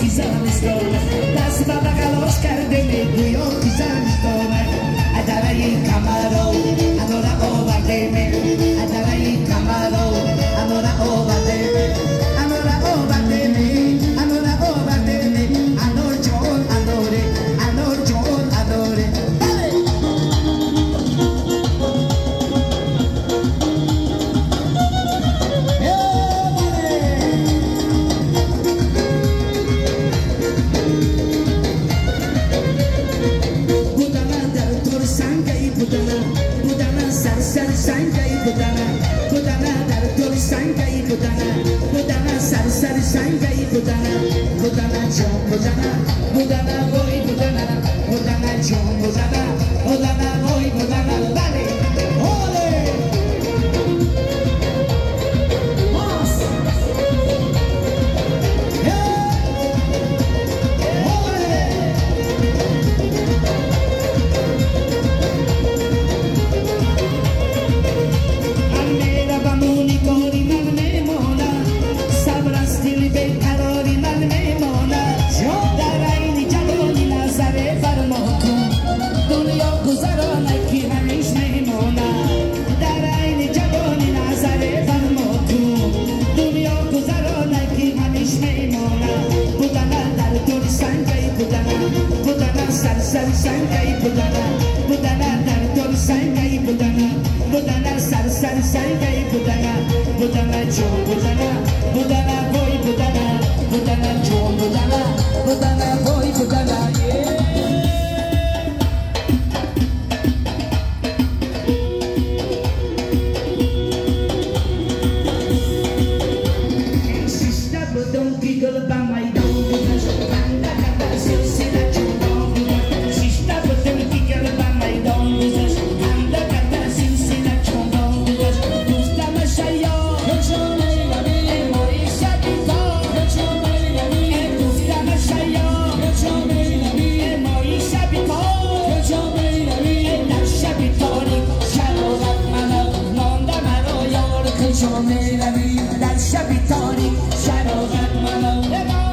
که زمستان دست به بغلاش کرده میگویا که زمستانه ادوی کمرو انوره آورده می ادوی کمرو انوره آورده می انوره آورده می انوره آورده می انور جان انوره انور جان انوره Sar sangai budana budana dar tor sangai budana budana sar sangai budana budana jom budana budana boy budana budana jom budana budana boy budana dale ole mas sar sangai budana budana dar tor sangai budana budana sar sangai budana budana jom budana budana boy budana budana jom budana budana boy budana Sista bodong giggle by my dog because anda kata silsilah در شب تاریک شرارت منو